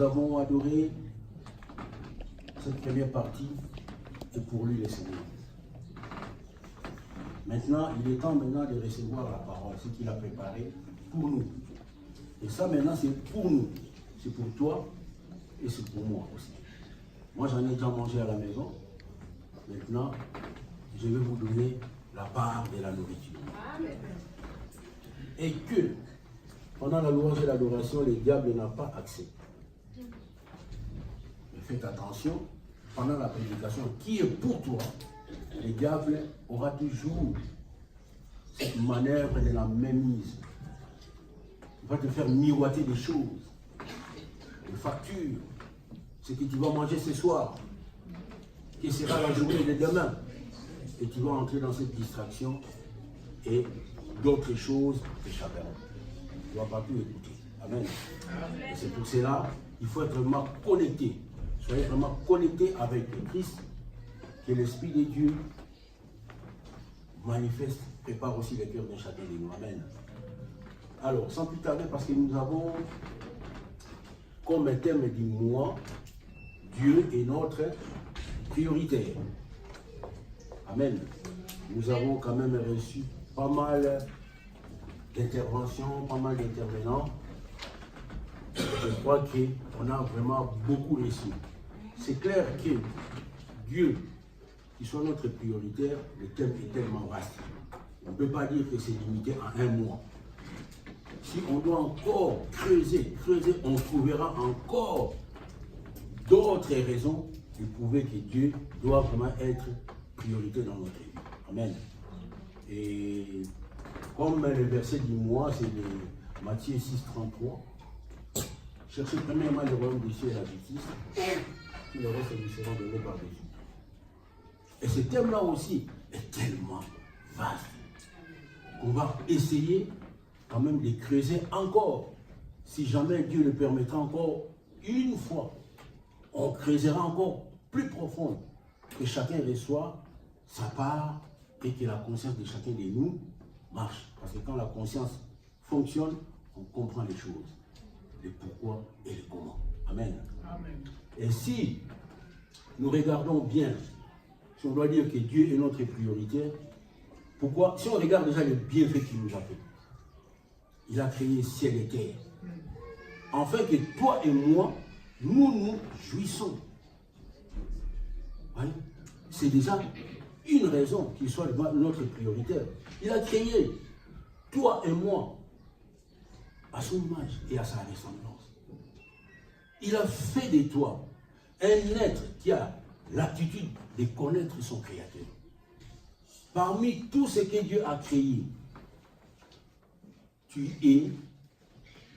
avons adoré cette première partie et pour lui le Seigneur. Maintenant, il est temps maintenant de recevoir la parole, ce qu'il a préparé pour nous. Et ça maintenant c'est pour nous, c'est pour toi et c'est pour moi aussi. Moi j'en ai déjà mangé à la maison. Maintenant, je vais vous donner la part de la nourriture. Et que pendant la louange et l'adoration, le diable n'a pas accès. Mais faites attention, pendant la prédication qui est pour toi, le diable aura toujours cette manœuvre de la mainmise. Il va te faire miroiter des choses, des factures, ce que tu vas manger ce soir, qui sera la journée de demain. Et tu vas entrer dans cette distraction et d'autres choses t'échapperont. Tu ne vas pas plus écouter. Amen. Et c'est pour cela, il faut être vraiment connecté. Soyez vraiment connecté avec le Christ, que l'Esprit de Dieu manifeste, prépare aussi le cœur de chacun de nous. Amen. Alors, sans plus tarder, parce que nous avons comme thème du mois, Dieu est notre prioritaire. Amen. Nous avons quand même reçu pas mal d'interventions, pas mal d'intervenants. Je crois qu'on a vraiment beaucoup reçu. C'est clair que Dieu, qui soit notre prioritaire, le thème est tellement vaste. On ne peut pas dire que c'est limité à un mois. Si on doit encore creuser, on trouvera encore d'autres raisons de prouver que Dieu doit vraiment être priorité dans notre vie. Amen. Et comme le verset du mois, c'est Matthieu 6, 33. Cherchez premièrement le royaume des cieux et la justice, et le reste nous sera donné par Jésus. Et ce thème-là aussi est tellement vaste qu'on va essayer quand même de creuser encore. Si jamais Dieu le permettra encore une fois, on creusera encore plus profond, que chacun reçoit sa part et que la conscience de chacun de nous marche. Parce que quand la conscience fonctionne, on comprend les choses, le pourquoi et le comment. Amen. Amen. Et si nous regardons bien, si on doit dire que Dieu est notre priorité, pourquoi? Si on regarde déjà les bienfaits qu'il nous a fait, il a créé ciel et terre, afin que toi et moi, nous jouissons. Oui? C'est déjà une raison qu'il soit notre prioritaire. Il a créé toi et moi à son image et à sa ressemblance. Il a fait de toi un être qui a l'aptitude de connaître son Créateur. Parmi tout ce que Dieu a créé, tu es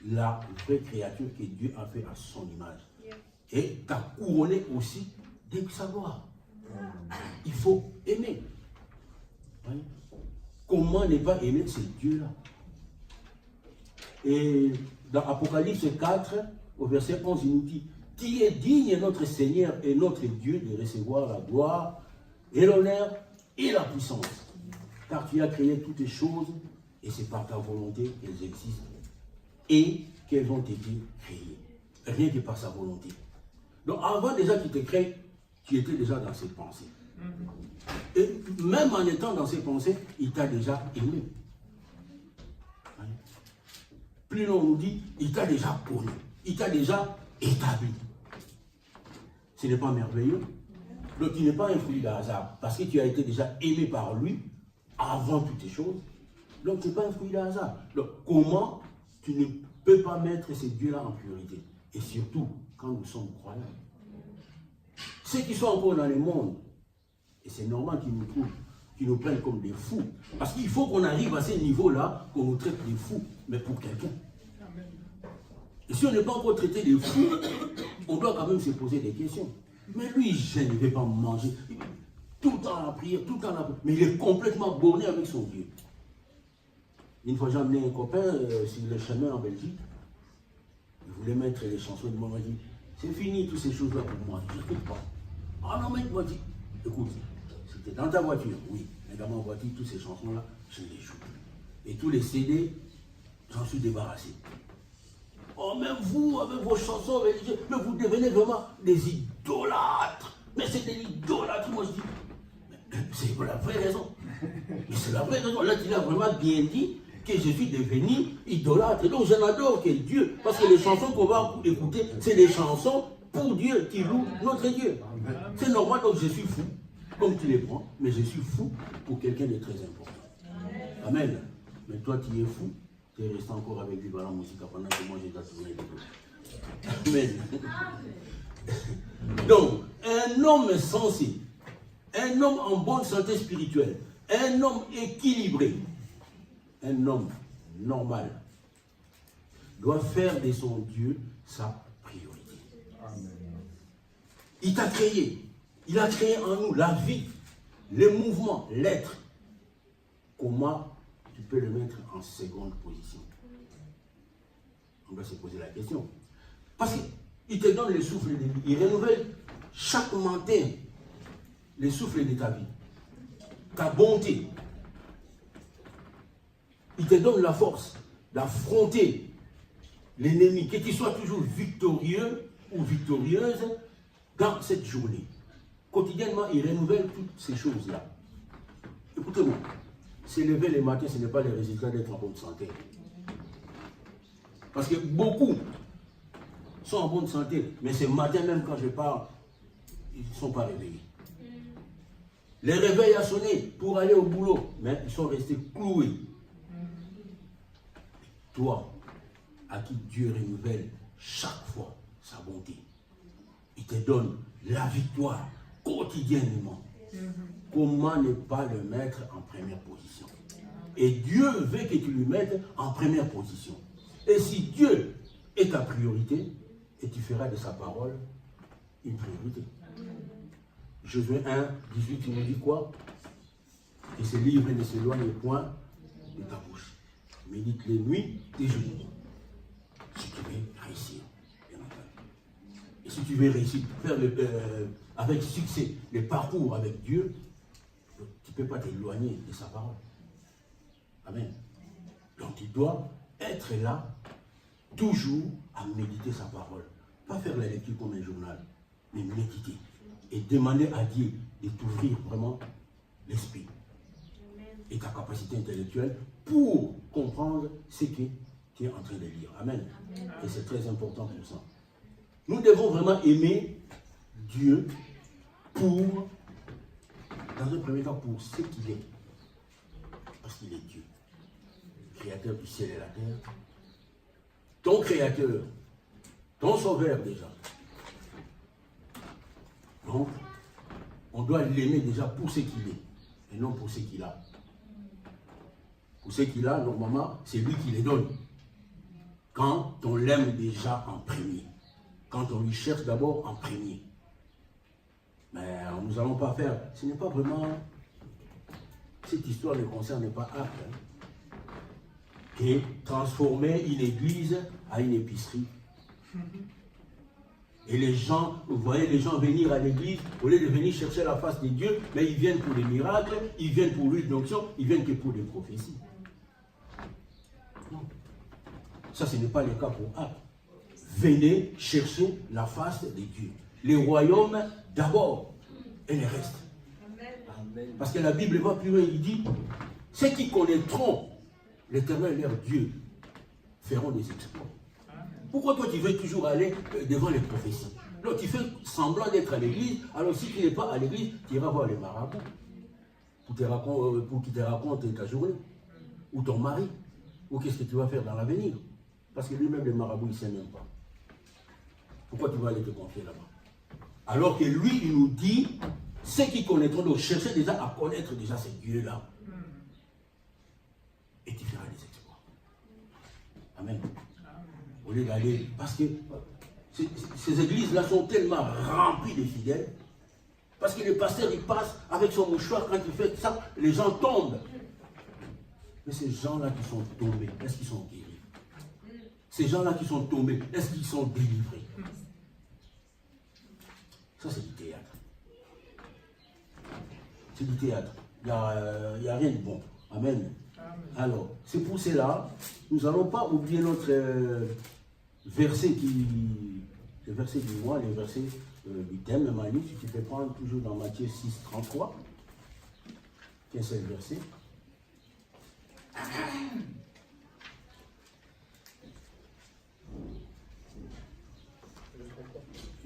la vraie créature que Dieu a fait à son image. Et tu as couronné aussi de sa gloire. Il faut aimer. Oui. Comment ne pas aimer ce Dieu-là? Et dans Apocalypse 4, au verset 11, il nous dit: qui est digne, notre Seigneur et notre Dieu, de recevoir la gloire et l'honneur et la puissance. Car tu as créé toutes les choses et c'est par ta volonté qu'elles existent et qu'elles ont été créées. Rien que par sa volonté. Donc avant déjà qu'il te crée, tu étais déjà dans ses pensées. Et même en étant dans ses pensées, il t'a déjà aimé. Plus l'on nous dit, il t'a déjà connu, il t'a déjà établi. Ce n'est pas merveilleux. Donc il n'est pas un fruit de hasard, parce que tu as été déjà aimé par lui avant toutes les choses. Donc ce n'est pas un fruit de hasard. Donc comment tu ne peux pas mettre ces dieux-là en priorité? Et surtout, quand nous sommes croyants. Ceux qui sont encore dans le monde, et c'est normal qu'ils nous trouvent, qu'ils nous prennent comme des fous. Parce qu'il faut qu'on arrive à ces niveaux-là, qu'on nous traite de fous, mais pour quelqu'un. Et si on n'est pas encore traité de fous, on doit quand même se poser des questions. Mais lui, je ne vais pas manger. Tout le temps à la prière, tout le temps à la prière. Mais il est complètement borné avec son Dieu. Une fois, j'ai emmené un copain sur le chemin en Belgique. Il voulait mettre les chansons de moi. Il m'a dit, c'est fini toutes ces choses-là pour moi. Je n'écoute pas. Ah non, mais il m'a dit, écoute, c'était dans ta voiture, oui. Mais dans ma voiture, toutes ces chansons-là, je les joue. Et tous les CD, j'en suis débarrassé. oh, même vous, avec vos chansons religieuses, mais vous devenez vraiment des idolâtres. Mais c'est des idolâtres. Moi, je dis, c'est la vraie raison. C'est la vraie raison. Là, il a vraiment bien dit que je suis devenu idolâtre. Et donc, je n'adore que Dieu. Parce que les chansons qu'on va écouter, c'est des chansons pour Dieu qui louent notre Dieu. C'est normal, donc je suis fou, comme tu les prends, mais je suis fou pour quelqu'un de très important. Amen. Mais toi, tu es fou, tu es resté encore avec lui dans la musique pendant que moi, j'ai tourné les deux. Amen. Donc, un homme sensé, un homme en bonne santé spirituelle, un homme équilibré, un homme normal, doit faire de son Dieu sa priorité. Amen. Il t'a créé. Il a créé en nous la vie, les mouvements, l'être. Comment tu peux le mettre en seconde position? On doit se poser la question. Parce qu'il te donne le souffle de vie. Il renouvelle chaque matin le souffle de ta vie, ta bonté. Il te donne la force d'affronter l'ennemi, que tu sois toujours victorieux ou victorieuse dans cette journée. Quotidiennement, il renouvelle toutes ces choses-là. Écoutez-moi, s'élever le matin, ce n'est pas le résultat d'être en bonne santé. Parce que beaucoup sont en bonne santé, mais ce matin même quand je parle, ils ne sont pas réveillés. Les réveils a sonné pour aller au boulot, mais ils sont restés cloués. Toi, à qui Dieu renouvelle chaque fois sa bonté, il te donne la victoire quotidiennement. Comment ne pas le mettre en première position? Et Dieu veut que tu lui mettes en première position. Et si Dieu est ta priorité, et tu feras de sa parole une priorité. Josué 1, 18, il nous dit quoi? Et ce livre ne s'éloigne point de ta bouche. Médite les nuits et jours. Si tu veux réussir, bien entendu. Et si tu veux réussir, faire avec succès le parcours avec Dieu, tu ne peux pas t'éloigner de sa parole. Amen. Donc tu dois être là, toujours à méditer sa parole. Pas faire la lecture comme un journal, mais méditer. Et demander à Dieu de t'ouvrir vraiment l'esprit et ta capacité intellectuelle pour comprendre ce que tu es en train de lire. Amen. Et c'est très important pour ça. Nous devons vraiment aimer Dieu pour, dans un premier temps, pour ce qu'il est. Parce qu'il est Dieu, créateur du ciel et la terre. Ton créateur, ton sauveur déjà. Donc, on doit l'aimer déjà pour ce qu'il est, et non pour ce qu'il a. Pour ce qu'il a, normalement, c'est lui qui les donne. Quand on l'aime déjà en premier. Quand on lui cherche d'abord en premier. Mais nous n'allons pas faire, ce n'est pas vraiment, cette histoire ne concerne pas Arc. Et transformer une église à une épicerie. Et les gens, vous voyez les gens venir à l'église, au lieu de venir chercher la face de Dieu, mais ils viennent pour les miracles, ils viennent pour l'huile d'onction, ils viennent que pour des prophéties. Non. Ça, ce n'est pas le cas pour Arc. Venez chercher la face de Dieu. Les royaumes d'abord et le reste. Amen. Parce que la Bible va plus loin, il dit, ceux qui connaîtront l'Éternel leur Dieu feront des exploits. Pourquoi toi tu veux toujours aller devant les prophéties? Donc tu fais semblant d'être à l'église, alors si tu n'es pas à l'église, tu iras voir les marabouts pour qu'ils te racontent ta journée, ou ton mari, ou qu'est-ce que tu vas faire dans l'avenir. Parce que lui-même, les marabouts, il ne sait même pas. Pourquoi tu vas aller te confier là-bas? Alors que lui, il nous dit, ceux qui connaîtront, donc chercher déjà à connaître déjà ces dieux-là. Et tu feras des exploits. Amen. Au lieu d'aller, parce que ces églises-là sont tellement remplies de fidèles, parce que le pasteur, il passe avec son mouchoir, quand il fait ça, les gens tombent. Mais ces gens-là qui sont tombés, est-ce qu'ils sont guéris? Ces gens-là qui sont tombés, est-ce qu'ils sont délivrés? Ça, c'est du théâtre. C'est du théâtre. Il n'y a rien de bon. Amen. Alors, c'est pour cela, nous n'allons pas oublier versets les versets du mois, les versets du thème, Manu, si tu peux prendre toujours dans Matthieu 6, 33, qu'un seul verset.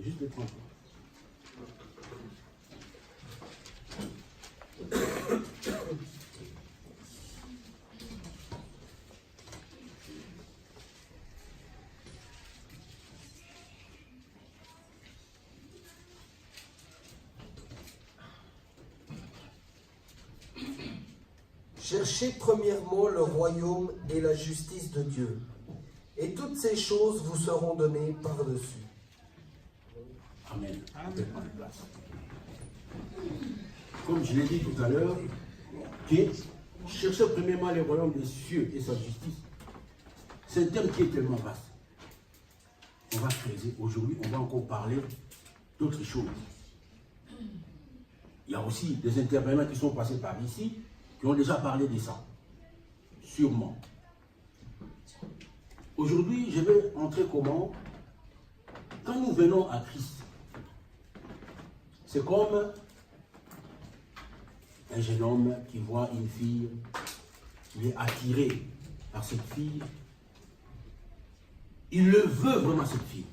Juste le 33. Cherchez premièrement le royaume et la justice de Dieu, et toutes ces choses vous seront données par-dessus. Amen. Amen. Comme je l'ai dit tout à l'heure, que chercher premièrement le royaume des cieux et sa justice, c'est un thème qui est tellement vaste. On va creuser. Aujourd'hui, on va encore parler d'autres choses. Il y a aussi des intervenants qui sont passés par ici, qui ont déjà parlé de ça. Sûrement. Aujourd'hui, je vais entrer comment? Quand nous venons à Christ, c'est comme un jeune homme qui voit une fille, il est attiré par cette fille. Il le veut vraiment, cette fille.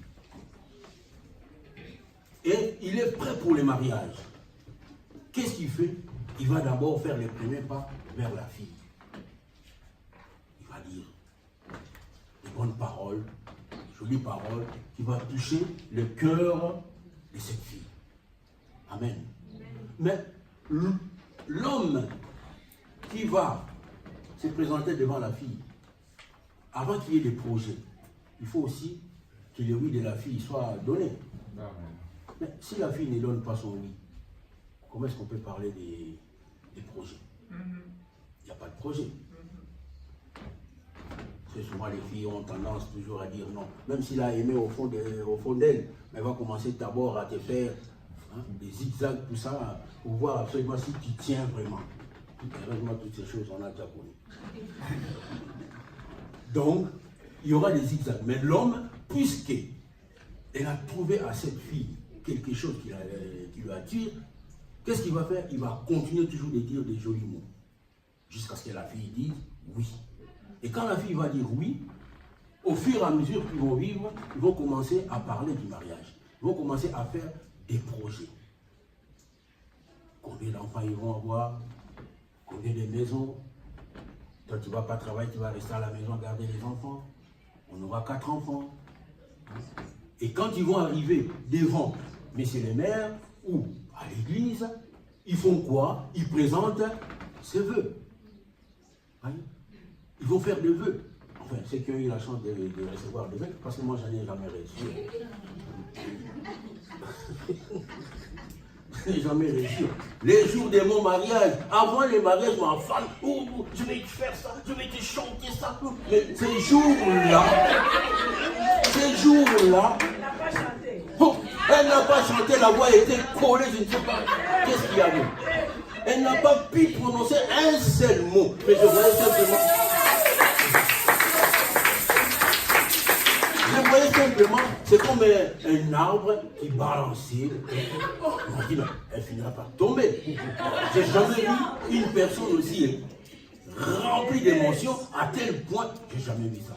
Et il est prêt pour le mariage. Qu'est-ce qu'il fait? Il va d'abord faire les premiers pas vers la fille. Il va dire des bonnes paroles, jolies paroles, qui vont toucher le cœur de cette fille. Amen. Mais l'homme qui va se présenter devant la fille, avant qu'il y ait des projets, il faut aussi que le oui de la fille soit donné. Amen. Mais si la fille ne donne pas son oui, comment est-ce qu'on peut parler des projets? Il n'y a pas de projet. Très souvent, les filles ont tendance toujours à dire non. Même s'il a aimé au fond d'elle, mais elle va commencer d'abord à te faire des zigzags, tout ça, pour voir absolument si tu tiens vraiment. Heureusement, toutes ces choses, on a déjà connu. Donc, il y aura des zigzags. Mais l'homme, puisqu'elle a trouvé à cette fille quelque chose qui lui attire, qu'est-ce qu'il va faire? Il va continuer toujours de dire des jolis mots. Jusqu'à ce que la fille dise oui. Et quand la fille va dire oui, au fur et à mesure qu'ils vont vivre, ils vont commencer à parler du mariage. Ils vont commencer à faire des projets. Combien d'enfants ils vont avoir? Combien de maisons? Toi, tu ne vas pas travailler, tu vas rester à la maison garder les enfants. On aura 4 enfants. Et quand ils vont arriver devant messieurs les maires ou à l'église, ils font quoi? Ils présentent ses vœux. Voyez? Ils vont faire des vœux. Enfin, ceux qui ont eu la chance de recevoir des vœux, parce que moi, j'en ai jamais reçu. Je n'ai jamais reçu. Les jours de mon mariage, avant le mariage, ma femme, je vais te faire ça, je vais te chanter ça. Mais ces jours-là, elle n'a pas chanté, la voix était collée, je ne sais pas. Qu'est-ce qu'il y avait? Elle n'a pas pu prononcer un seul mot. Mais je voyais simplement. C'est comme un arbre qui balançait. Elle finira par tomber. J'ai jamais vu une personne aussi remplie d'émotions à tel point. J'ai jamais vu ça.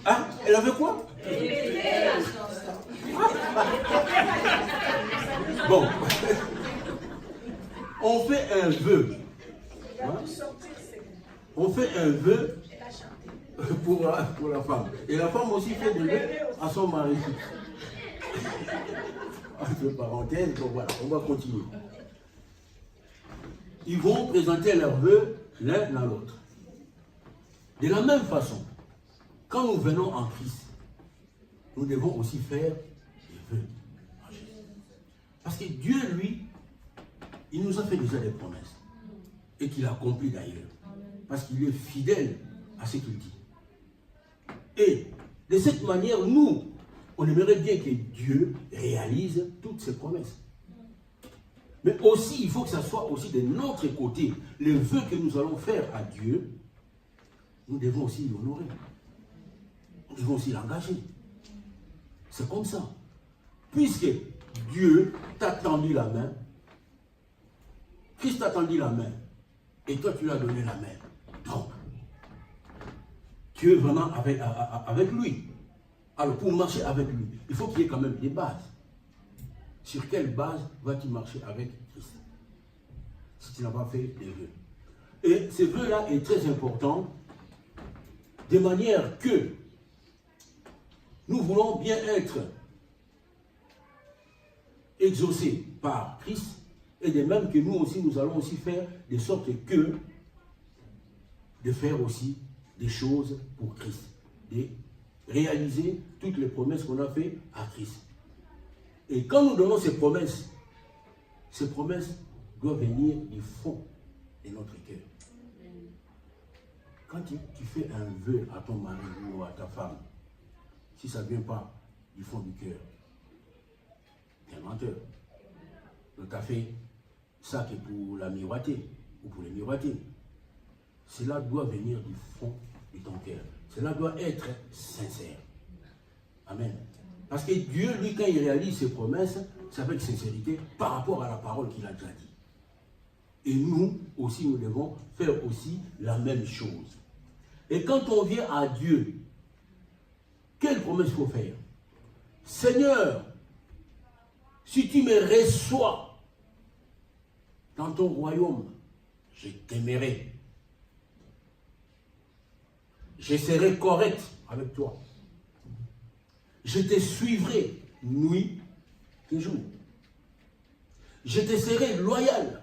Hein? Elle avait quoi? Bon. On fait un vœu. Hein? On fait un vœu pour la femme. Et la femme aussi fait des vœux à son mari. Entre parenthèses, donc voilà, on va continuer. Ils vont présenter leurs vœux l'un à l'autre. De la même façon, quand nous venons en Christ, nous devons aussi faire des vœux. Parce que Dieu, lui, il nous a fait déjà des promesses. Et qu'il accomplit d'ailleurs. Parce qu'il est fidèle à ce qu'il dit. Et de cette manière, nous, on aimerait bien que Dieu réalise toutes ses promesses. Mais aussi, il faut que ça soit aussi de notre côté. Les vœux que nous allons faire à Dieu, nous devons aussi l'honorer. ils vont aussi l'engager. C'est comme ça. Puisque Dieu t'a tendu la main, Christ t'a tendu la main, et toi tu lui as donné la main. Donc, tu es vraiment avec lui. Alors, pour marcher avec lui, il faut qu'il y ait quand même des bases. Sur quelle base vas-tu marcher avec Christ? Si tu n'as pas fait des vœux. Et ce vœu-là est très important, de manière que nous voulons bien être exaucés par Christ, et de même que nous aussi, nous allons aussi faire de sorte que de faire aussi des choses pour Christ, de réaliser toutes les promesses qu'on a faites à Christ. Et quand nous donnons ces promesses doivent venir du fond de notre cœur. Quand tu fais un vœu à ton mari ou à ta femme, si ça ne vient pas du fond du cœur, tu es un menteur. Donc tu as fait ça qui est pour la miroiter ou pour les miroiter. Cela doit venir du fond de ton cœur. Cela doit être sincère. Amen. Parce que Dieu, lui, quand il réalise ses promesses, c'est avec sincérité par rapport à la parole qu'il a déjà dit. Et nous aussi, nous devons faire aussi la même chose. Et quand on vient à Dieu, quelle promesse il faut faire? Seigneur, si tu me reçois dans ton royaume, je t'aimerai. Je serai correct avec toi. Je te suivrai nuit et jour. Je te serai loyal.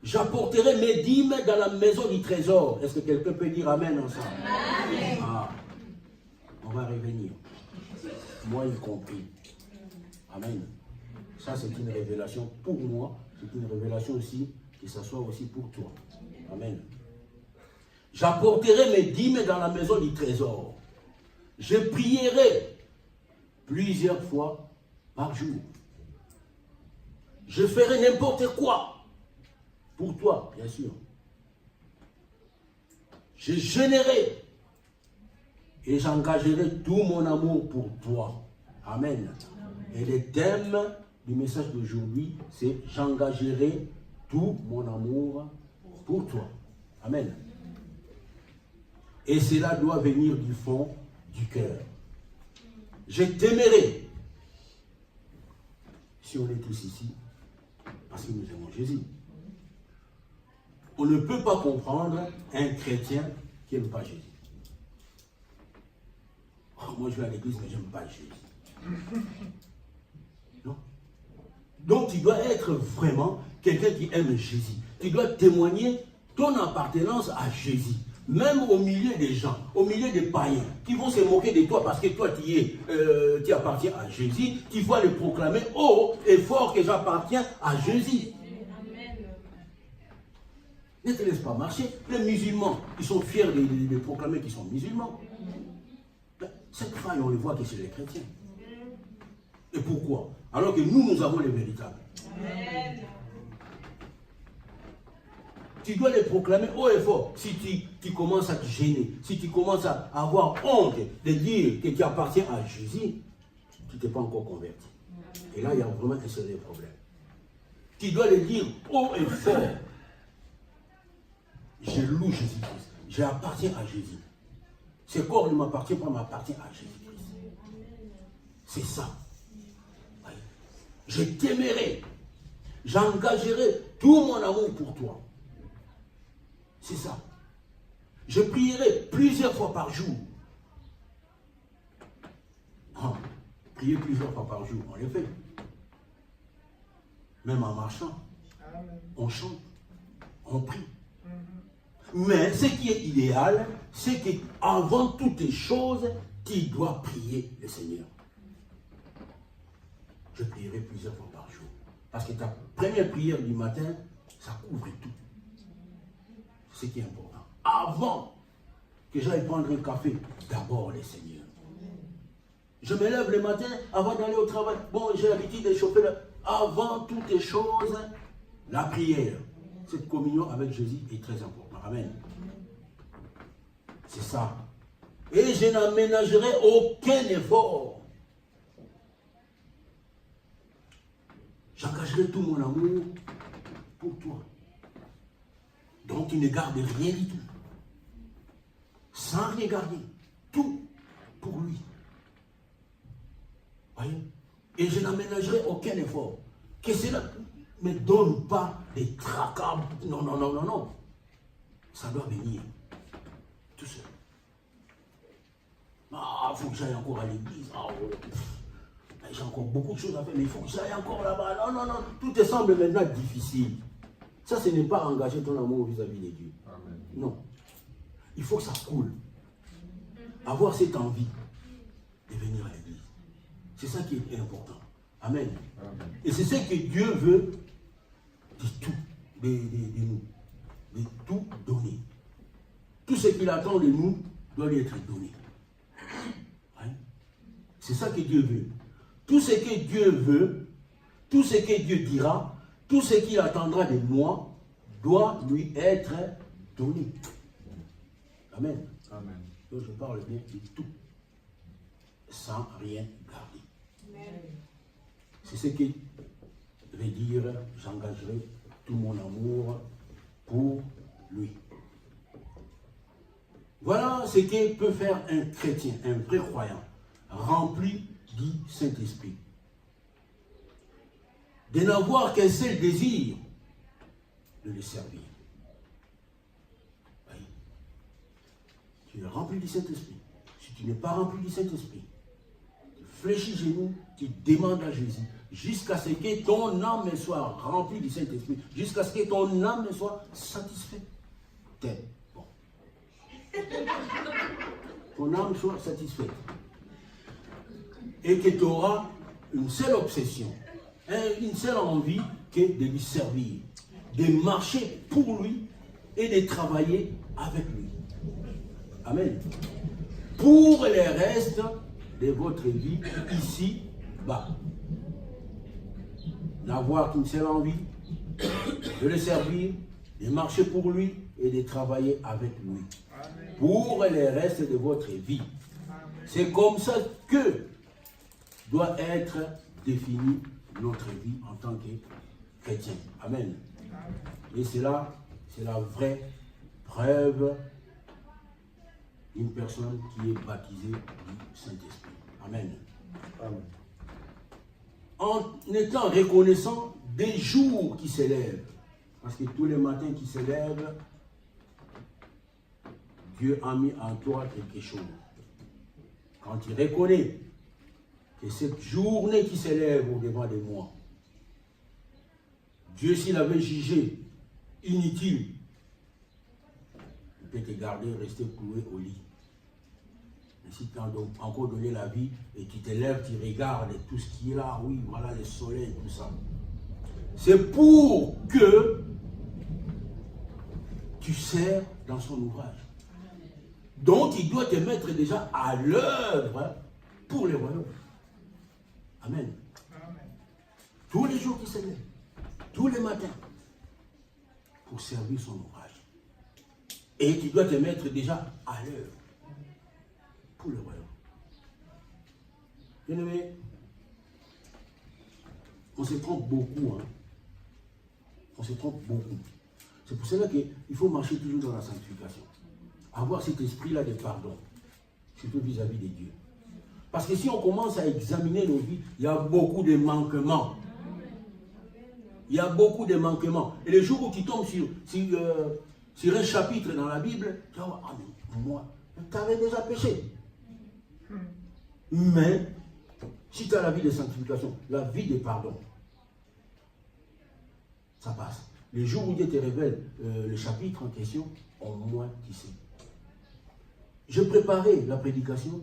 J'apporterai mes dîmes dans la maison du trésor. Est-ce que quelqu'un peut dire Amen ensemble? Amen. Ah, on va revenir. Moi y compris. Amen. Ça, c'est une révélation pour moi. C'est une révélation aussi, que ça soit aussi pour toi. Amen. J'apporterai mes dîmes dans la maison du trésor. Je prierai plusieurs fois par jour. Je ferai n'importe quoi pour toi, bien sûr. Je jeûnerai et j'engagerai tout mon amour pour toi. Amen. Et le thème du message d'aujourd'hui, c'est j'engagerai tout mon amour pour toi. Amen. Et cela doit venir du fond du cœur. Je t'aimerai. Si on est tous ici, parce que nous aimons Jésus. On ne peut pas comprendre un chrétien qui n'aime pas Jésus. Oh, moi je vais à l'église, mais je n'aime pas Jésus. Non. Donc tu dois être vraiment quelqu'un qui aime Jésus. Tu dois témoigner ton appartenance à Jésus. Même au milieu des gens, au milieu des païens, qui vont se moquer de toi parce que toi tu appartiens à Jésus, tu vas le proclamer haut et fort que j'appartiens à Jésus. Amen. Ne te laisse pas marcher. Les musulmans, ils sont fiers de proclamer qu'ils sont musulmans. Cette faille, on le voit que c'est les chrétiens. Et pourquoi? Alors que nous avons les véritables. Amen. Tu dois les proclamer haut et fort. Si tu commences à te gêner, si tu commences à avoir honte de dire que tu appartiens à Jésus, tu ne t'es pas encore converti. Et là, il y a vraiment un sérieux problème. Tu dois le dire haut et fort. Je loue Jésus-Christ. J'appartiens à Jésus. Ce corps ne m'appartient pas, m'appartient à Jésus-Christ. C'est ça. Je t'aimerai. J'engagerai tout mon amour pour toi. C'est ça. Je prierai plusieurs fois par jour. Prier plusieurs fois par jour, on le fait. Même en marchant. On chante. On prie. Mais ce qui est idéal, c'est qu'avant toutes les choses, tu dois prier le Seigneur. Je prierai plusieurs fois par jour. Parce que ta première prière du matin, ça couvre tout. C'est ce qui est important. Avant que j'aille prendre un café, d'abord le Seigneur. Je me lève le matin avant d'aller au travail. Bon, j'ai l'habitude de chauffer. Avant toutes les choses, la prière. Cette communion avec Jésus est très importante. Amen. C'est ça. Et je n'aménagerai aucun effort. J'engagerai tout mon amour pour toi. Donc tu ne gardes rien du tout. Sans rien garder. Tout pour lui. Voyez? Et je n'aménagerai aucun effort. Que cela ne me donne pas des tracas. Non, non, non, non, non. Ça doit venir. Tout seul. Ah, il faut que j'aille encore à l'église. Ah, oh, j'ai encore beaucoup de choses à faire, mais il faut que j'aille encore là-bas. Non, non, non. Tout te semble maintenant difficile. Ça, ce n'est pas engager ton amour vis-à-vis de Dieu. Amen. Non. Il faut que ça coule. Avoir cette envie de venir à l'église. C'est ça qui est important. Amen. Amen. Et c'est ce que Dieu veut de tout, de nous. De tout donner. Tout ce qu'il attend de nous doit lui être donné. Hein? C'est ça que Dieu veut. Tout ce que Dieu veut, tout ce que Dieu dira, tout ce qu'il attendra de moi doit lui être donné. Amen. Amen. Donc je parle bien de tout, sans rien garder. Amen. C'est ce qui veut dire j'engagerai tout mon amour pour lui. Voilà ce que peut faire un chrétien, un vrai croyant, rempli du Saint-Esprit. De n'avoir qu'un seul désir, de le servir. Oui. Tu es rempli du Saint-Esprit. Si tu n'es pas rempli du Saint-Esprit, tu fléchis genoux, tu demandes à Jésus, jusqu'à ce que ton âme soit remplie du Saint-Esprit, jusqu'à ce que ton âme soit satisfaite. Bon. Ton âme soit satisfaite. Et que tu auras une seule obsession, une seule envie que de lui servir, de marcher pour lui et de travailler avec lui. Amen. Pour les restes de votre vie ici-bas. N'avoir qu'une seule envie, de le servir, de marcher pour lui et de travailler avec lui. Amen. Pour les restes de votre vie. C'est comme ça que doit être définie notre vie en tant que chrétien. Amen. Et c'est là, c'est la vraie preuve d'une personne qui est baptisée du Saint-Esprit. Amen. Amen. En étant reconnaissant des jours qui s'élèvent, parce que tous les matins qui s'élèvent, Dieu a mis en toi quelque chose. Quand tu reconnais que cette journée qui s'élève au-devant de moi, Dieu, s'il avait jugé inutile, il peut te garder, rester cloué au lit. Mais si tu as encore donné la vie et tu te lèves, tu regardes tout ce qui est là, oui, voilà le soleil, tout ça. C'est pour que tu sers dans son ouvrage. Donc, il doit te mettre déjà à l'œuvre pour le royaume. Amen. Tous les jours qui se lèvent, tous les matins, pour servir son ouvrage. Et tu dois te mettre déjà à l'œuvre pour le royaume. Bien-aimé, on se trompe beaucoup. Hein? On se trompe beaucoup. C'est pour cela qu'il faut marcher toujours dans la sanctification. Avoir cet esprit-là de pardon, surtout vis-à-vis de Dieu. Parce que si on commence à examiner nos vies, il y a beaucoup de manquements. Il y a beaucoup de manquements. Et le jour où tu tombes sur un chapitre dans la Bible, tu vas voir, ah mais moi, tu avais déjà péché. Mais, si tu as la vie de sanctification, la vie de pardon, ça passe. Le jour où Dieu te révèle le chapitre en question, au moins tu sais. Je préparais la prédication,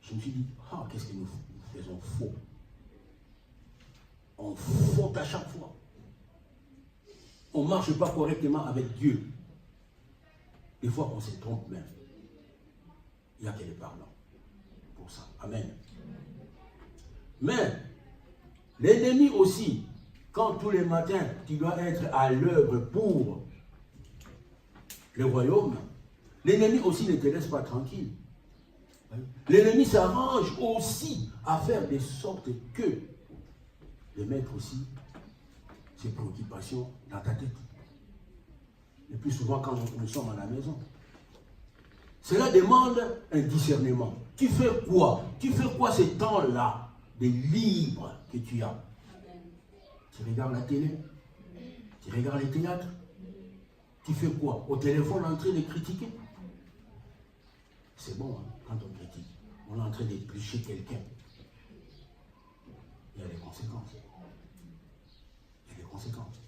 je me suis dit, ah, qu'est-ce que nous faisons faux? On faute à chaque fois. On ne marche pas correctement avec Dieu. Des fois, on se trompe même. Il n'y a que le pardon pour ça. Amen. Mais, l'ennemi aussi, quand tous les matins, tu dois être à l'œuvre pour le royaume, l'ennemi aussi ne te laisse pas tranquille. L'ennemi s'arrange aussi à faire de sorte que de mettre aussi ses préoccupations dans ta tête. Le plus souvent quand nous sommes à la maison. Cela demande un discernement. Tu fais quoi? Tu fais quoi ce temps-là de libre que tu as? Tu regardes la télé? Tu regardes les théâtres? Tu fais quoi? Au téléphone en train de critiquer? C'est bon, hein, quand on critique. On est en train d'éplucher quelqu'un. Il y a des conséquences. Il y a des conséquences.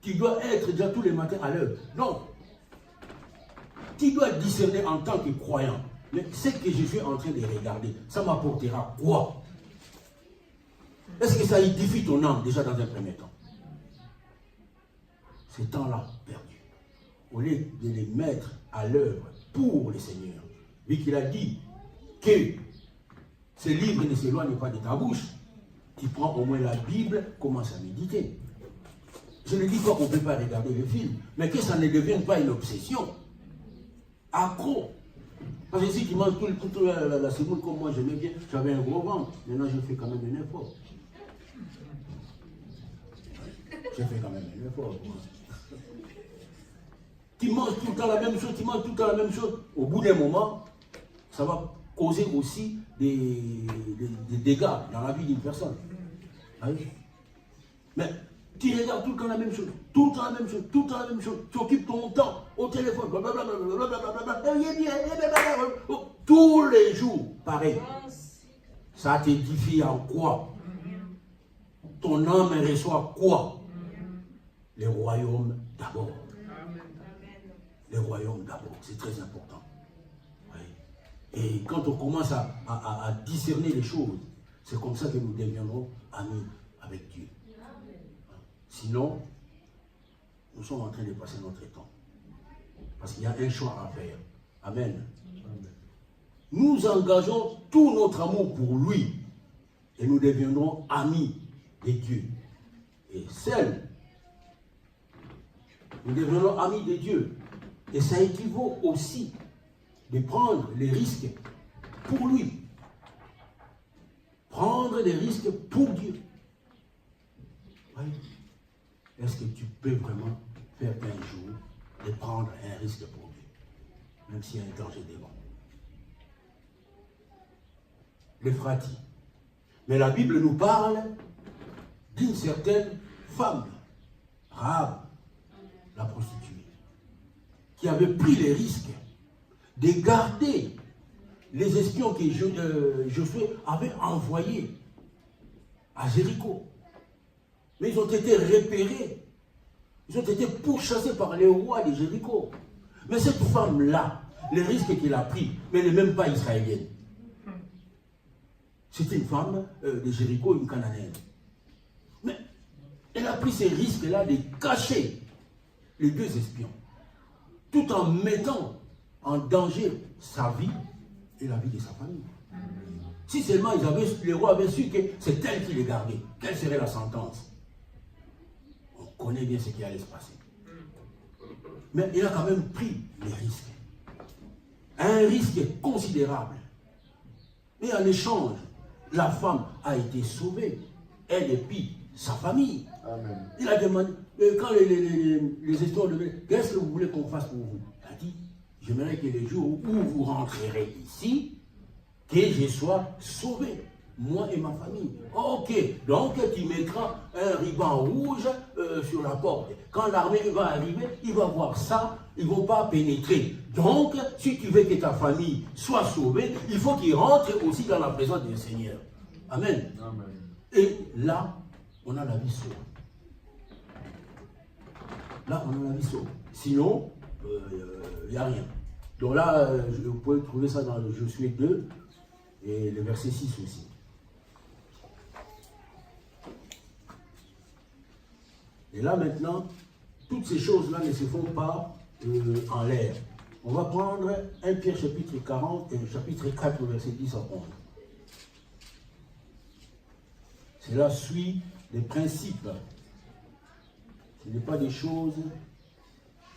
Tu dois être déjà tous les matins à l'heure. Non. Tu dois discerner en tant que croyant. Mais ce que je suis en train de regarder, ça m'apportera quoi? Est-ce que ça édifie ton âme déjà dans un premier temps? Ces temps-là perdus. Au lieu de les mettre à l'œuvre pour le Seigneur, vu qu'il a dit que ce livre ne s'éloigne pas de ta bouche, tu prends au moins la Bible, commence à méditer. Je ne dis pas qu'on ne peut pas regarder le film, mais que ça ne devienne pas une obsession. Accro. Parce que si tu manges toute la semoule comme moi, j'aimais bien, j'avais un gros ventre. Maintenant, je fais quand même un effort. Je fais quand même un effort. Tu manges tout le temps la même chose, tu manges tout le temps la même chose. Au bout d'un moment, ça va causer aussi des dégâts dans la vie d'une personne. Oui. Mais tu regardes tout le temps la même chose, tout le temps la même chose, tout le temps la même chose. Tu occupes ton temps au téléphone, tous les jours, pareil. Ça t'édifie en quoi? Ton âme reçoit quoi? Les royaumes d'abord. Les royaumes d'abord, c'est très important. Oui. Et quand on commence à discerner les choses, c'est comme ça que nous deviendrons amis avec Dieu. Sinon, nous sommes en train de passer notre temps. Parce qu'il y a un choix à faire. Amen. Amen. Nous engageons tout notre amour pour lui et nous deviendrons amis de Dieu. Et nous deviendrons amis de Dieu. Et ça équivaut aussi de prendre les risques pour lui. Prendre des risques pour Dieu. Oui. Est-ce que tu peux vraiment faire un jour de prendre un risque pour Dieu, même s'il y a un danger devant? L'Euphrati. Mais la Bible nous parle d'une certaine femme, Rahab, la prostituée, qui avait pris les risques de garder les espions que Josué avait envoyés à Jéricho. Mais ils ont été repérés. Ils ont été pourchassés par les rois de Jéricho. Mais cette femme-là, les risques qu'elle a pris, mais elle n'est même pas israélienne. C'était une femme de Jéricho, une Cananéenne. Mais elle a pris ces risques-là de cacher les deux espions, tout en mettant en danger sa vie et la vie de sa famille. Si seulement les rois avaient su que c'est elle qui les gardait, quelle serait la sentence? On connaît bien ce qui allait se passer. Mais il a quand même pris les risques. Un risque considérable. Et en échange, la femme a été sauvée. Elle et puis sa famille. Amen. Il a demandé, quand les histoires devenaient, qu'est-ce que vous voulez qu'on fasse pour vous? Il a dit, j'aimerais que les jours où vous rentrerez ici, que je sois sauvé, moi et ma famille. Ok, donc tu mettras un ruban rouge sur la porte. Quand l'armée va arriver, il va voir ça, ils ne vont pas pénétrer. Donc, si tu veux que ta famille soit sauvée, il faut qu'ils rentrent aussi dans la présence du Seigneur. Amen. Amen. Et là, on a la vie sauve. Là, on a la vie sauve. Sinon, il n'y a rien. Donc là, vous pouvez trouver ça dans le Josué 2 et le verset 6 aussi. Et là maintenant, toutes ces choses-là ne se font pas en l'air. On va prendre 1 Pierre chapitre 40 et chapitre 4 verset 10 à 11. Cela suit des principes. Ce n'est pas des choses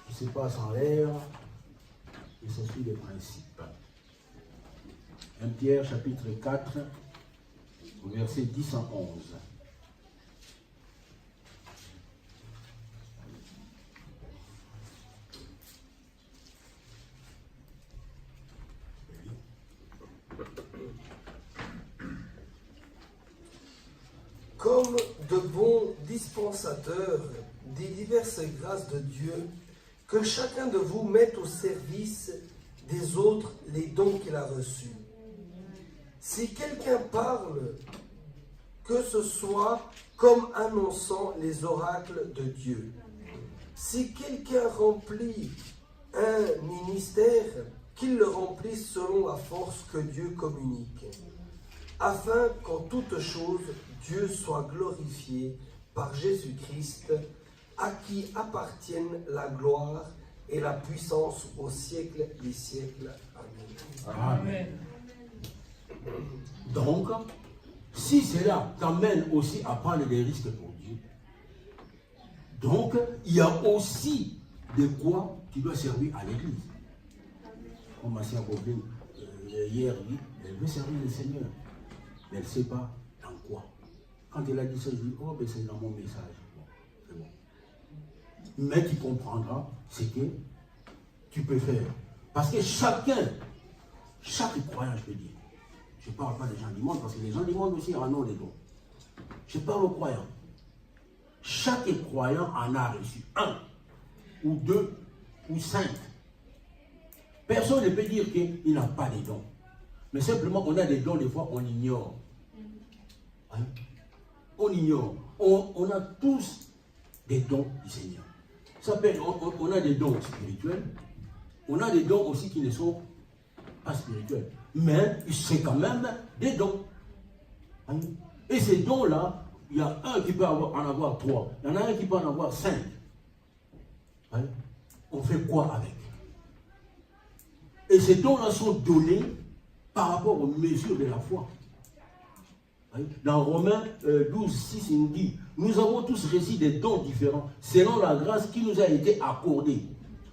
qui se passent en l'air, mais ça suit des principes. 1 Pierre chapitre 4, verset 10 à 11. Comme de bons dispensateurs des diverses grâces de Dieu, que chacun de vous mette au service des autres les dons qu'il a reçus. Si quelqu'un parle, que ce soit comme annonçant les oracles de Dieu. Si quelqu'un remplit un ministère, qu'il le remplisse selon la force que Dieu communique, afin qu'en toutes choses, Dieu soit glorifié par Jésus-Christ, à qui appartiennent la gloire et la puissance au siècle des siècles. Amen. Amen. Donc, si cela t'amène aussi à prendre des risques pour Dieu, donc il y a aussi de quoi tu dois servir à l'église. Comme ma sœur Bobine hier dit, elle veut servir le Seigneur, mais elle ne sait pas dans quoi. Quand elle a dit ça, je dis, oh, ben c'est dans mon message. Bon, c'est bon. Mais tu comprendras ce que tu peux faire. Parce que chaque croyant, je peux dire, je ne parle pas des gens du monde, parce que les gens du monde aussi en ont des dons. Je parle aux croyants. Chaque croyant en a reçu 1, ou 2, ou 5. Personne ne peut dire qu'il n'a pas de dons. Mais simplement, on a des dons, des fois, on ignore. Hein? On ignore. On a tous des dons du Seigneur. Ça s'appelle, on a des dons spirituels. On a des dons aussi qui ne sont pas spirituels. Mais c'est quand même des dons. Hein? Et ces dons-là, il y a un qui peut en avoir 3. Il y en a un qui peut en avoir 5. Hein? On fait quoi avec? Et ces dons-là sont donnés par rapport aux mesures de la foi. Dans Romains 12, 6, il nous dit, nous avons tous reçu des dons différents, selon la grâce qui nous a été accordée,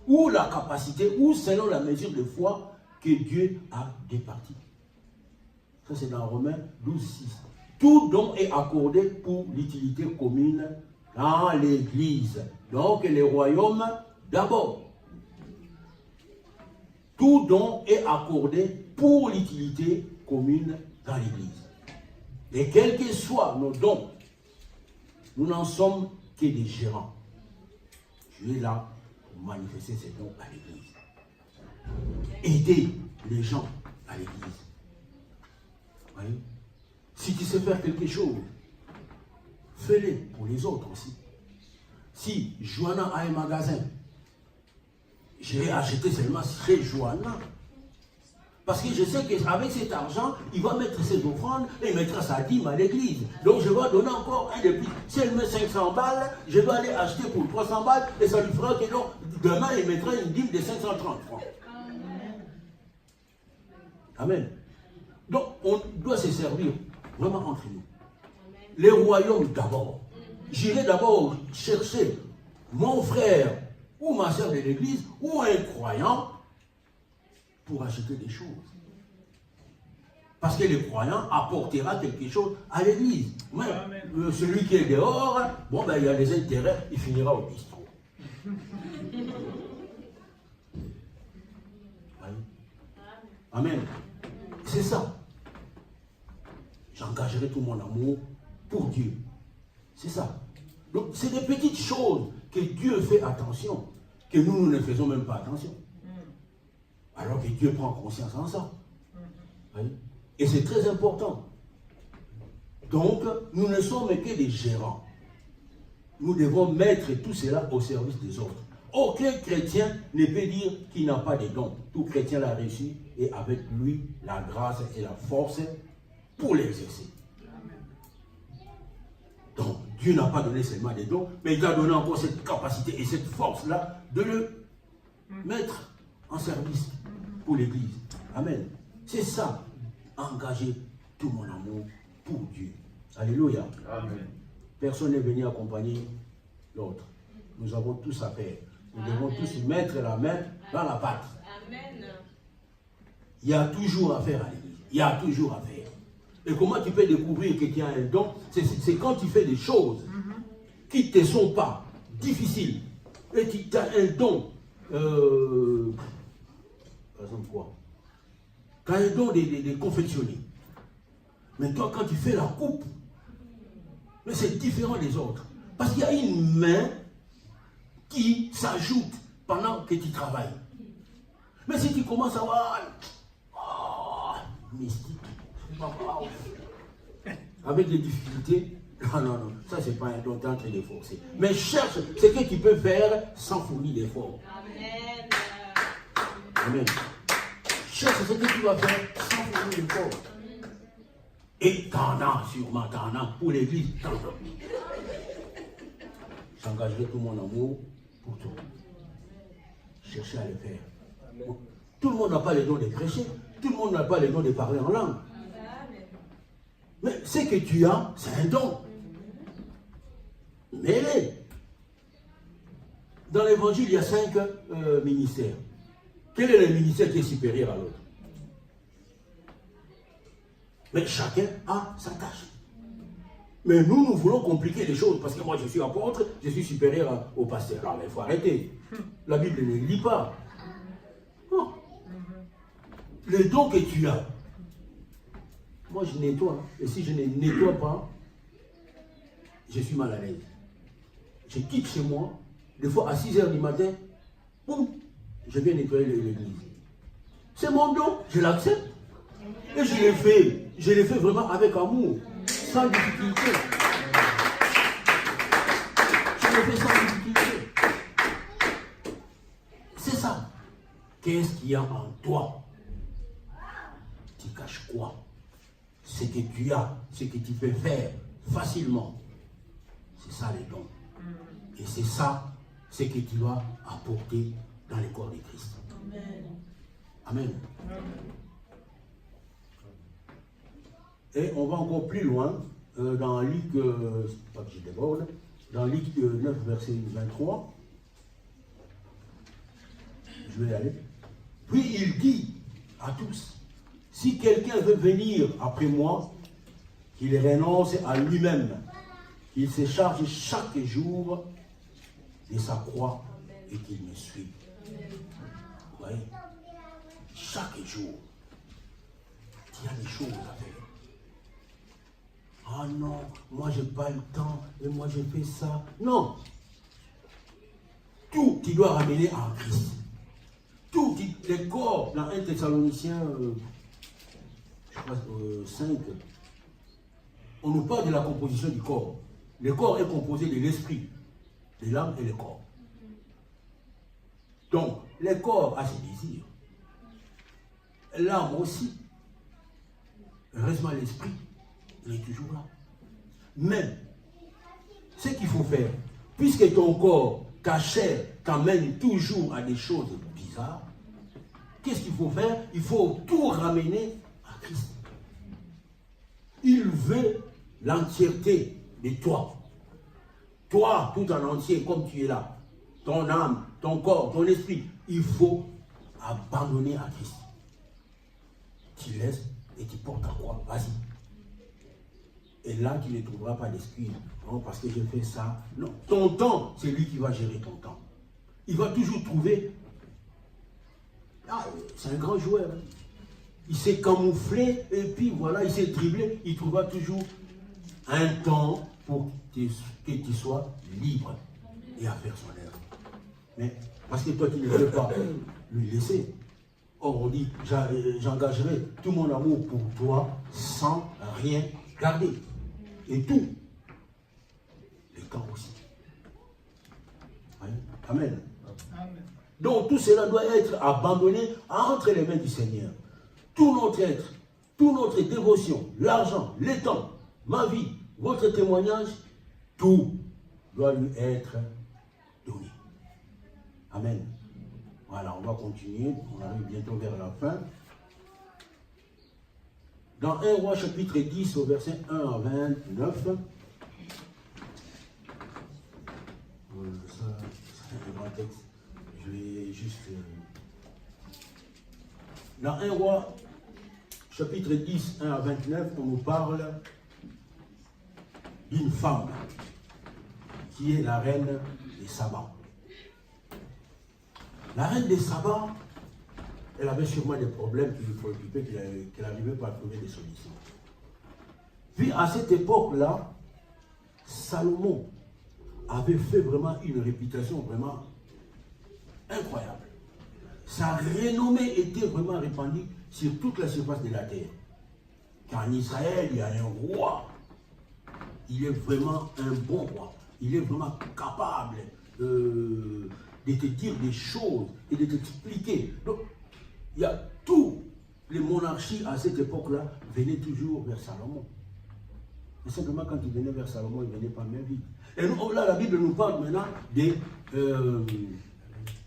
ou la capacité, ou selon la mesure de foi que Dieu a départie. Ça c'est dans Romains 12, 6. Tout don est accordé pour l'utilité commune dans l'Église. Donc les royaumes d'abord. Tout don est accordé pour l'utilité commune dans l'Église. Et quels que soient nos dons, nous n'en sommes que des gérants. Dieu est là pour manifester ces dons à l'Église. Aider les gens à l'Église. Voyez? Si tu sais faire quelque chose, fais-le pour les autres aussi. Si Joanna a un magasin, je vais acheter seulement chez Joanna. Parce que je sais qu'avec cet argent, il va mettre ses offrandes et il mettra sa dîme à l'église. Donc je vais donner encore un de plus. Si elle met 500 balles, je vais aller acheter pour 300 balles et ça lui fera que donc, demain il mettra une dîme de 530 francs. Amen. Donc on doit se servir vraiment entre nous. Les royaumes d'abord. J'irai d'abord chercher mon frère ou ma soeur de l'église ou un croyant pour acheter des choses. Parce que le croyant apportera quelque chose à l'église. Mais celui qui est dehors, bon ben il y a des intérêts, il finira au bistrot. Amen. C'est ça. J'engagerai tout mon amour pour Dieu. C'est ça. Donc c'est des petites choses que Dieu fait attention, que nous ne faisons même pas attention. Alors que Dieu prend conscience en ça. Et c'est très important. Donc, nous ne sommes que des gérants. Nous devons mettre tout cela au service des autres. Aucun chrétien ne peut dire qu'il n'a pas de dons. Tout chrétien l'a reçu et avec lui, la grâce et la force pour l'exercer. Donc, Dieu n'a pas donné seulement des dons, mais il a donné encore cette capacité et cette force-là de le mettre en service pour l'Église. Amen. C'est ça, engager tout mon amour pour Dieu. Alléluia. Amen. Personne n'est venu accompagner l'autre. Nous avons tous à faire. Nous devons tous mettre la main dans la pâte. Amen. Il y a toujours à faire à l'Église. Il y a toujours à faire. Et comment tu peux découvrir que tu as un don? C'est quand tu fais des choses qui ne te sont pas difficiles. Et tu as un don. Par exemple quoi? Tu as un don de confectionner. Mais toi, quand tu fais la coupe, mais c'est différent des autres. Parce qu'il y a une main qui s'ajoute pendant que tu travailles. Mais si tu commences à voir, mystique, avec des difficultés, non, ça c'est pas un don, t'es en train de forcer. Mais cherche ce que tu peux faire sans fournir d'effort. Amen. Amen. Cherche ce que tu vas faire sans fournir d'effort. Et t'en as sûrement, t'en as pour l'église, t'en as. J'engagerai tout mon amour pour toi. Cherchez à le faire. Bon. Tout le monde n'a pas le don de prêcher. Tout le monde n'a pas le don de parler en langue. Mais ce que tu as, c'est un don. Mais dans l'évangile, il y a 5 ministères. Quel est le ministère qui est supérieur à l'autre? Mais chacun a sa tâche. Mais nous voulons compliquer les choses parce que moi je suis apôtre, je suis supérieur au pasteur. Alors il faut arrêter. La Bible ne lit pas. Non. Le don que tu as, moi je nettoie. Et si je ne nettoie pas, je suis mal à l'aise. Je quitte chez moi, des fois à 6 h du matin, boum, je viens nettoyer l'église. C'est mon don, je l'accepte. Et je l'ai fait vraiment avec amour, sans difficulté. Je l'ai fait sans difficulté. C'est ça. Qu'est-ce qu'il y a en toi? Tu caches quoi? Ce que tu as, ce que tu peux faire facilement. C'est ça les dons. Et c'est ça, ce que tu vas apporter dans le corps de Christ. Amen. Amen. Et on va encore plus loin, dans Luc, pas que je déborde, dans Luc 9, verset 23. Je vais y aller. Puis il dit à tous, si quelqu'un veut venir après moi, qu'il renonce à lui-même, qu'il se charge chaque jour de sa croix et qu'il me suive. Vous voyez? Chaque jour, il y a des choses à faire. Ah non, moi j'ai pas le temps, et moi je fais ça. Non. Tout, tu dois ramener à Christ. Tout, les corps, dans 1 Thessaloniciens, je crois 5, on nous parle de la composition du corps. Le corps est composé de l'esprit, de l'âme et le corps. Donc, le corps a ses désirs. L'âme aussi. Heureusement, l'esprit, il est toujours là. Mais, ce qu'il faut faire, puisque ton corps, ta chair, t'amène toujours à des choses bizarres, qu'est-ce qu'il faut faire? Il faut tout ramener à Christ. Il veut l'entièreté de toi. Toi, tout en entier, comme tu es là. Ton âme, ton corps, ton esprit. Il faut abandonner à Christ. Tu laisses et tu portes ta croix. Vas-y. Et là, tu ne trouveras pas d'excuses. Non, parce que j'ai fait ça. Non. Ton temps, c'est lui qui va gérer ton temps. Il va toujours trouver. Ah, c'est un grand joueur. Hein. Il s'est camouflé et puis voilà, il s'est dribblé. Il trouvera toujours un temps pour que tu sois libre et à faire son œuvre. Mais parce que toi, tu ne veux pas lui laisser. Or, on dit, j'engagerai tout mon amour pour toi sans rien garder. Et tout. Les temps aussi. Oui. Amen. Amen. Donc, tout cela doit être abandonné entre les mains du Seigneur. Tout notre être, toute notre dévotion, l'argent, les temps, ma vie, votre témoignage, tout doit lui être donné. Amen. Voilà, on va continuer. On arrive bientôt vers la fin. Dans 1 Roi chapitre 10 au verset 1 à 29. Ça, c'est un grand texte. Je vais juste... Dans 1 Roi chapitre 10, 1 à 29, on nous parle d'une femme qui est la reine des Saba. La reine des Saba, elle avait sûrement des problèmes qui lui préoccupaient, qu'elle n'arrivait pas à trouver des solutions. Puis à cette époque-là, Salomon avait fait vraiment une réputation vraiment incroyable. Sa renommée était vraiment répandue sur toute la surface de la terre. Car en Israël, il y a un roi. Il est vraiment un bon roi. Il est vraiment capable de te dire des choses et de t'expliquer. Donc, il y a tous les monarchies à cette époque-là venaient toujours vers Salomon. Mais simplement quand ils venaient vers Salomon, ils ne venaient pas même vite. Et nous, là, la Bible nous parle maintenant de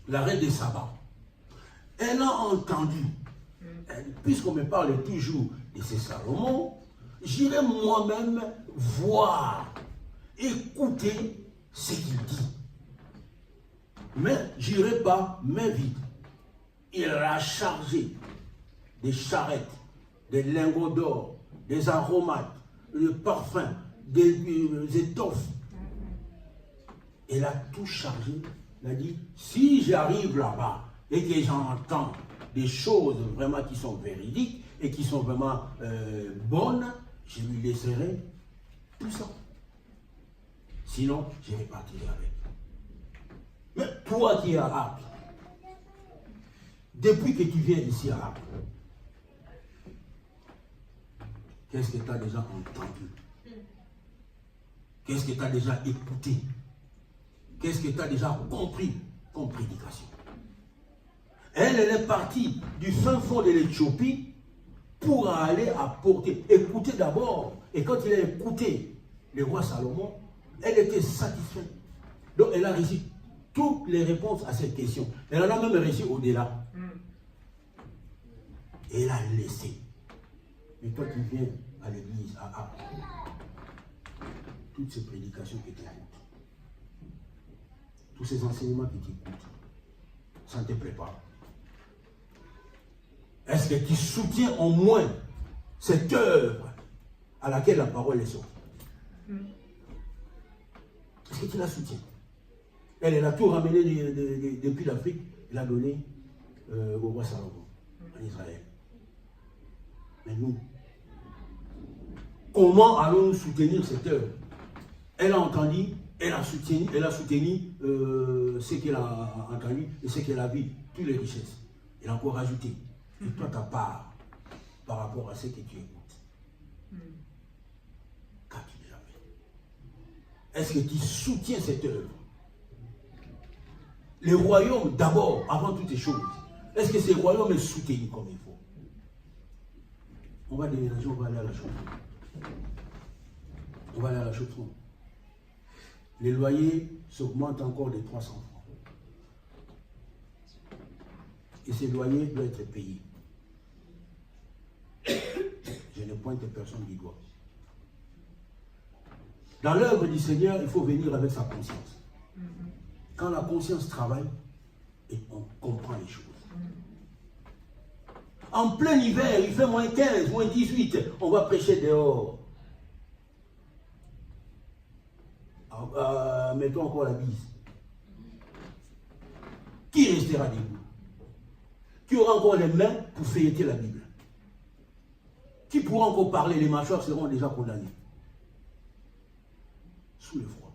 la reine des Saba. Elle a entendu, puisqu'on me parle toujours de ces Salomon, j'irai moi-même voir, écouter ce qu'il dit. Mais j'irai pas main vide. Il a chargé des charrettes, des lingots d'or, des aromates, des parfums, des étoffes. Elle a tout chargé. Elle a dit, si j'arrive là-bas et que j'entends des choses vraiment qui sont véridiques et qui sont vraiment bonnes, je lui laisserai tout ça. Sinon, je vais partir avec. Mais toi qui es arabe, depuis que tu viens ici à Arc, qu'est-ce que tu as déjà entendu? Qu'est-ce que tu as déjà écouté? Qu'est-ce que tu as déjà compris comme prédication? Elle est partie du fin fond de l'Éthiopie pour aller apporter, écouter d'abord. Et quand il a écouté le roi Salomon, elle était satisfaite. Donc elle a reçu toutes les réponses à cette question. Elle en a même reçu au-delà. Et elle a laissé. Mais toi qui viens à l'église, à Arc, toutes ces prédications qui t'écoutent, tous ces enseignements qui t'écoutent, ça ne te plaît pas? Est-ce que tu soutiens au moins cette œuvre à laquelle la parole est sortie? Est-ce que tu la soutiens? Elle a tout ramené depuis l'Afrique, elle a donné au roi Salomon, en Israël. Mais nous, comment allons-nous soutenir cette œuvre? Elle a entendu, elle a soutenu ce qu'elle a entendu et ce qu'elle a vu, toutes les richesses. Elle a encore rajouté. Et toi, ta part par rapport à ce que tu écoutes. Qu'as-tu déjà fait? Est-ce que tu soutiens cette œuvre? Les royaumes d'abord, avant toutes les choses. Est-ce que ces royaumes est soutenu comme il faut? On va déménager, on va aller à la chaux-de-fonds. On va aller à la chaux-de-fonds. Les loyers s'augmentent encore de 300 francs. Et ces loyers doivent être payés. Je ne pointe personne du doigt. Dans l'œuvre du Seigneur, il faut venir avec sa conscience. Quand la conscience travaille, et on comprend les choses. En plein hiver, il fait moins 15, moins 18, on va prêcher dehors. Mettons encore la bise. Qui restera debout? Qui aura encore les mains pour feuilleter la Bible? Qui pourra encore parler? Les mâchoires seront déjà condamnés. Sous le froid.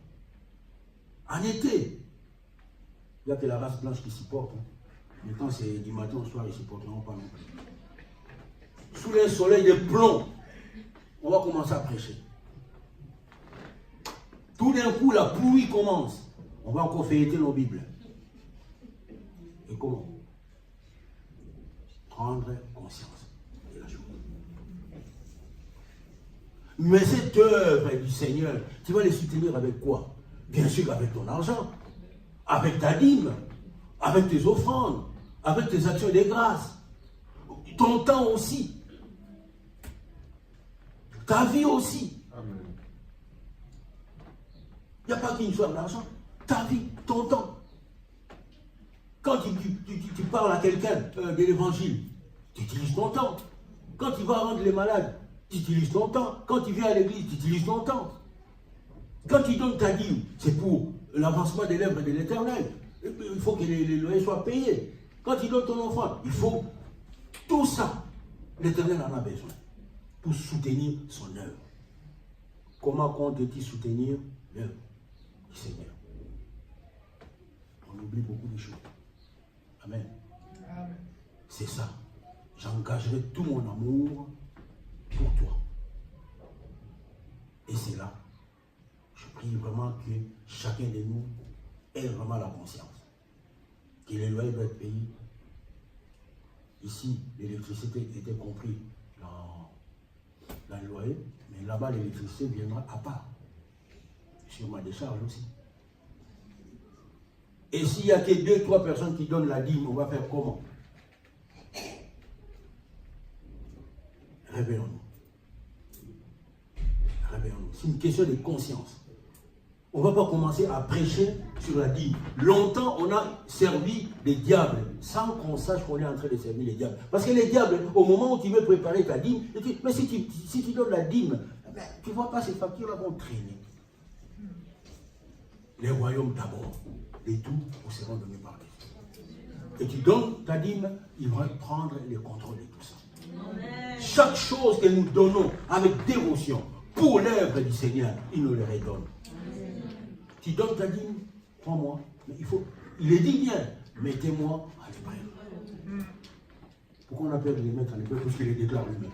En été, il n'y a que la race blanche qui supporte. Mais quand c'est du matin au soir, ils ne supporteront pas non plus. Sous le soleil de plomb, on va commencer à prêcher. Tout d'un coup, la pluie commence. On va encore feuilleter nos Bibles. Et comment? Prendre conscience de la chose. Mais cette œuvre du Seigneur, tu vas les soutenir avec quoi? Bien sûr avec ton argent, avec ta dîme, avec tes offrandes, avec tes actions de grâce, ton temps aussi, ta vie aussi. Il n'y a pas qu'une histoire d'argent, ta vie, ton temps. Quand tu parles à quelqu'un de l'évangile, tu utilises ton temps. Quand il va rendre les malades, tu utilises ton temps. Quand il vient à l'église, tu utilises ton temps. Quand il donne ta dîme, c'est pour l'avancement des lèvres de l'Éternel. Il faut que les loyers soient payés. Quand il donne ton enfant, il faut tout ça. L'Éternel en a besoin pour soutenir son œuvre. Comment compte-t-il soutenir l'œuvre du Seigneur? On oublie beaucoup de choses. Amen. Amen. C'est ça. J'engagerai tout mon amour pour toi. Et c'est là. Je prie vraiment que chacun de nous ait vraiment la conscience que les loyers doivent être payés. Ici, l'électricité était comprise dans le loyer, mais là-bas, l'électricité viendra à part. Sur ma décharge aussi. Et s'il n'y a que 2-3 personnes qui donnent la dîme, on va faire comment? Réveillons-nous. Réveillons-nous. C'est une question de conscience. On ne va pas commencer à prêcher sur la dîme. Longtemps, on a servi les diables sans qu'on sache qu'on est en train de servir les diables. Parce que les diables, au moment où tu veux préparer ta dîme, mais si tu donnes la dîme, tu ne vois pas ces factures-là vont traîner. Les royaumes d'abord. Les tout vous seront donnés par Dieu. Et tu donnes ta dîme, il va prendre le contrôle de tout ça. Amen. Chaque chose que nous donnons avec dévotion pour l'œuvre du Seigneur, il nous le redonne. Amen. Tu donnes ta dîme, prends-moi. Mais il est dit bien, mettez-moi à l'épreuve. Pourquoi on appelle les mettre à l'épreuve? Parce qu'il les déclare lui-même.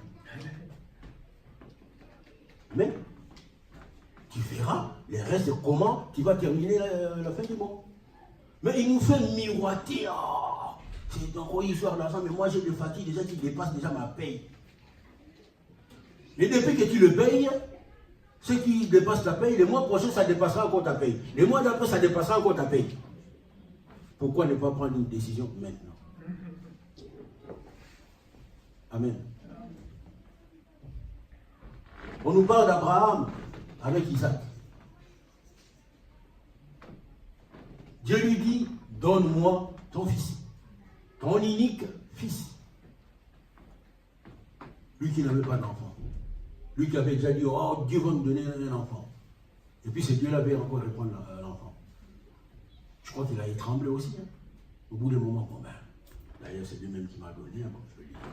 Mais tu verras les restes de comment tu vas terminer la fin du mois. Mais il nous fait miroiter. Oh, c'est encore une histoire d'argent, mais moi j'ai des fatigues déjà qui dépassent déjà ma paye. Et depuis que tu le payes, ce qui dépasse ta paye, le mois prochain ça dépassera encore ta paye. Le mois d'après ça dépassera encore ta paye. Pourquoi ne pas prendre une décision maintenant? Amen. On nous parle d'Abraham avec Isaac. Dieu lui dit, donne-moi ton fils, ton unique fils. Lui qui n'avait pas d'enfant. Lui qui avait déjà dit, oh Dieu va me donner un enfant. Et puis c'est Dieu-là qui avait encore répondu à l'enfant. Je crois qu'il a tremblé aussi. Hein. Au bout d'un moment, bon ben, d'ailleurs c'est lui-même qui m'a donné, hein, bon, je vais lui donner.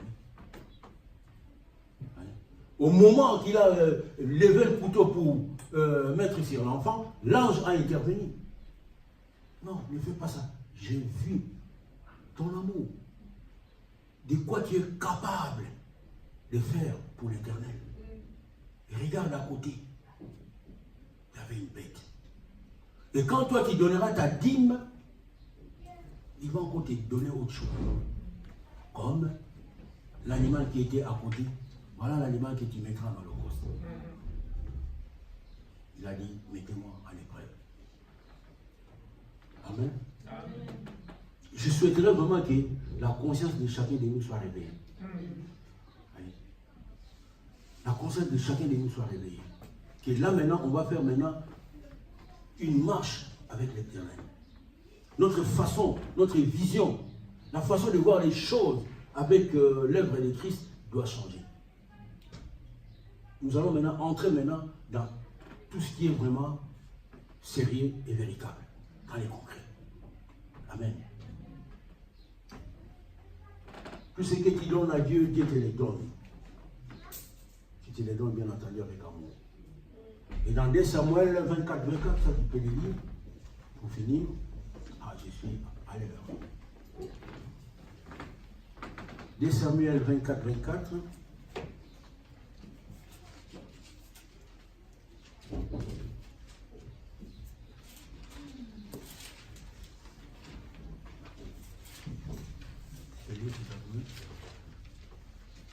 Hein. Au moment qu'il a levé le couteau pour mettre sur l'enfant, l'ange a intervenu. Non, ne fais pas ça. J'ai vu ton amour. De quoi tu es capable de faire pour l'Éternel. Et regarde à côté. Il y avait une bête. Et quand toi tu donneras ta dîme, il va encore te donner autre chose. Comme l'animal qui était à côté. Voilà l'animal que tu mettras dans l'holocauste. Il a dit, mettez-moi à l'épreuve. Amen. Amen. Je souhaiterais vraiment que la conscience de chacun de nous soit réveillée. La conscience de chacun de nous soit réveillée. Que là maintenant, on va faire maintenant une marche avec l'Éternel. Notre façon, notre vision, la façon de voir les choses avec l'œuvre de Christ doit changer. Nous allons maintenant entrer dans tout ce qui est vraiment sérieux et véritable, dans les concrets. Amen. Tout ce que tu donnes à Dieu, Dieu te les donne. Tu te les donnes bien entendu avec amour. Et dans 2 Samuel 24, ça tu peux le lire, pour finir. Ah, je suis à l'heure. 2 Samuel 24.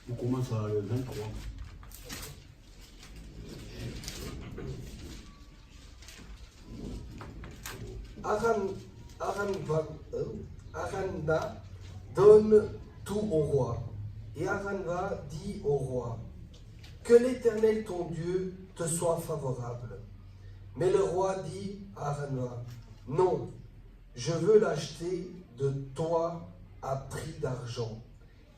On commence à le 23. Aranba donne tout au roi. Et Aranba dit au roi, que l'Éternel ton Dieu te soit favorable. Mais le roi dit à Aranba, non, je veux l'acheter de toi à prix d'argent.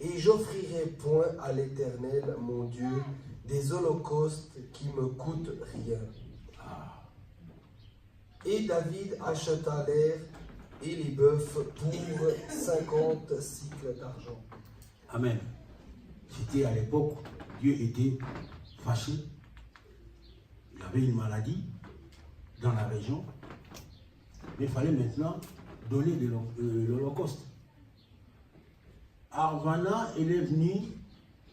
et j'offrirai point à l'Éternel, mon Dieu, des holocaustes qui me coûtent rien. Et David acheta l'air et les bœufs pour 50 cycles d'argent. Amen. C'était à l'époque, Dieu était fâché. Il avait une maladie dans la région. Mais il fallait maintenant donner de l'Holocauste. Arvana, elle est venue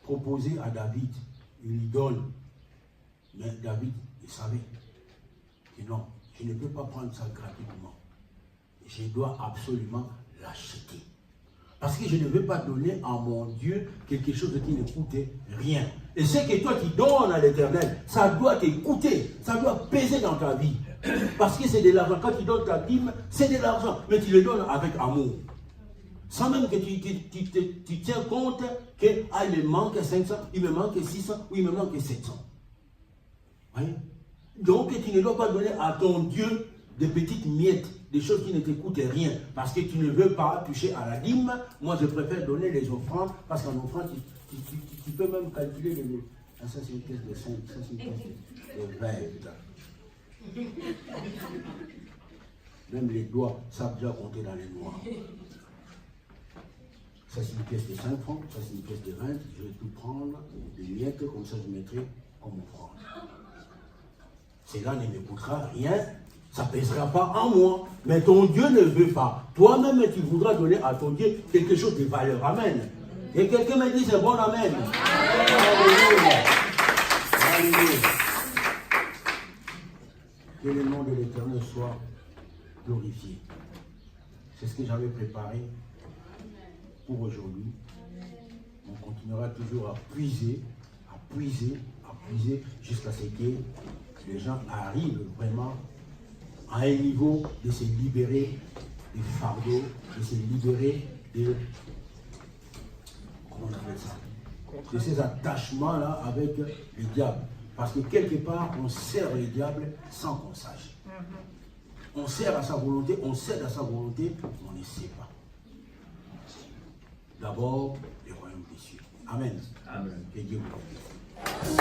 proposer à David. Il lui donne. Mais David, il savait que non, je ne peux pas prendre ça gratuitement. Je dois absolument l'acheter. Parce que je ne veux pas donner à mon Dieu quelque chose qui ne coûte rien. Et ce que toi tu donnes à l'Éternel, ça doit te coûter, ça doit peser dans ta vie. Parce que c'est de l'argent. Quand tu donnes ta dîme, c'est de l'argent. Mais tu le donnes avec amour. Sans même que tu tiens compte que il me manque 500, il me manque 600 ou il me manque 700. Voyez? Donc tu ne dois pas donner à ton Dieu des petites miettes, des choses qui ne te coûtent rien, parce que tu ne veux pas toucher à la dîme. Moi, je préfère donner les offrandes, parce qu'en offrande, tu peux même calculer les... Ah, ça, c'est une pièce de 5, ça, c'est une pièce de 20. Même les doigts savent déjà compter dans les noirs. Ça, c'est une pièce de 5 francs, ça, c'est une pièce de 20. Je vais tout prendre, des miettes, comme ça, je mettrai comme offrande. Cela ne me coûtera rien. Ça ne pèsera pas en moi, mais ton Dieu ne veut pas. Toi-même, tu voudras donner à ton Dieu quelque chose de valeur. Amen. Et quelqu'un me dit, c'est bon, amen. Alléluia. Alléluia. Que le nom de l'Éternel soit glorifié. C'est ce que j'avais préparé pour aujourd'hui. On continuera toujours à puiser, jusqu'à ce que les gens arrivent vraiment à un niveau de se libérer des fardeaux, de se libérer de, comment on appelle ça, de ces attachements-là avec le diable. Parce que quelque part, on sert le diable sans qu'on sache. On sert à sa volonté, on cède à sa volonté, on ne sait pas. D'abord, le royaume des cieux. Amen. Amen. Que Dieu vous bénisse.